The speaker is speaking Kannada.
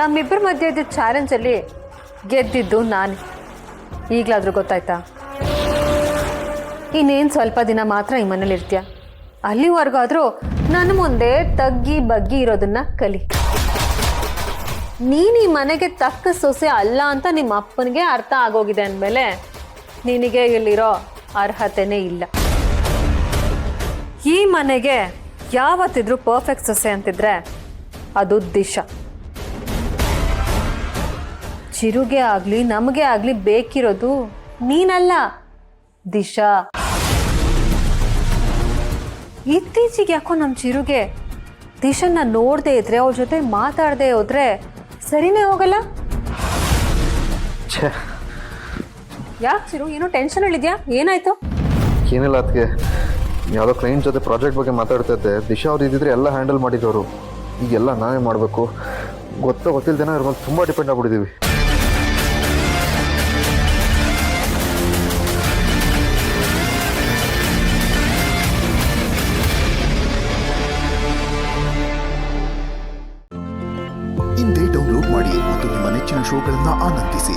ನಮ್ಮಿಬ್ಬರ ಮಧ್ಯೆ ಇದ್ದ ಚಾಲೆಂಜಲ್ಲಿ ಗೆದ್ದಿದ್ದು ನಾನು. ಈಗಲಾದರೂ ಗೊತ್ತಾಯ್ತಾ? ಇನ್ನೇನು ಸ್ವಲ್ಪ ದಿನ ಮಾತ್ರ ಈ ಮನೇಲಿ ಇರ್ತೀಯ. ಅಲ್ಲಿವರೆಗಾದರೂ ನನ್ನ ಮುಂದೆ ತಗ್ಗಿ ಬಗ್ಗಿ ಇರೋದನ್ನ ಕಲಿ. ನೀನು ಈ ಮನೆಗೆ ತಕ್ಕ ಸೊಸೆ ಅಲ್ಲ ಅಂತ ನಿಮ್ಮ ಅಪ್ಪನಿಗೆ ಅರ್ಥ ಆಗೋಗಿದೆ ಅಂದಮೇಲೆ ನಿನಗೆ ಇಲ್ಲಿರೋ ಅರ್ಹತೆನೇ ಇಲ್ಲ. ಈ ಮನೆಗೆ ಯಾವತ್ತಿದ್ರೂ ಪರ್ಫೆಕ್ಟ್ ಸೊಸೆ ಅಂತಿದ್ರೆ ಅದು ದಿಶಾ. ಚಿರುಗೆ ಆಗಲಿ ನಮಗೆ ಆಗಲಿ ಬೇಕಿರೋದು ನೀನಲ್ಲ, ದಿಶಾ. ಇತ್ತೀಚೆಗೆ ಯಾಕೋ ನಮ್ಮ ಚಿರುಗೆ ದಿಶನ್ನ ನೋಡದೆ ಇದ್ರೆ, ಅವ್ರ ಜೊತೆ ಮಾತಾಡದೆ ಹೋದ್ರೆ ಸರಿನೇ ಹೋಗಲ್ಲ. ಯಾಕೆ ಚಿರು, ಏನೋ ಟೆನ್ಷನ್ ಹೇಳಿದ್ಯಾ? ಏನಾಯ್ತು? ಏನಿಲ್ಲ, ಅದಕ್ಕೆ ಯಾವುದೋ ಕ್ಲೈಂಟ್ ಜೊತೆ ಪ್ರಾಜೆಕ್ಟ್ ಬಗ್ಗೆ ಮಾತಾಡ್ತಾ ಇದ್ದೆ. ದಿಶಾ ಅವ್ರು ಇದ್ದಿದ್ರೆ ಎಲ್ಲ ಹ್ಯಾಂಡಲ್ ಮಾಡಿದವರು. ಈಗೆಲ್ಲ ನಾವೇ ಮಾಡಬೇಕು. ಗೊತ್ತಿಲ್ದೇನೋ ಇವ್ರ ಮೇಲೆ ತುಂಬ ಡಿಪೆಂಡ್ ಆಗ್ಬಿಟ್ಟಿದ್ದೀವಿ. ಇಂದೇ ಡೌನ್ಲೋಡ್ ಮಾಡಿ ಮತ್ತು ನಿಮ್ಮ ನೆಚ್ಚಿನ ಶೋಗಳನ್ನು ಆನಂದಿಸಿ.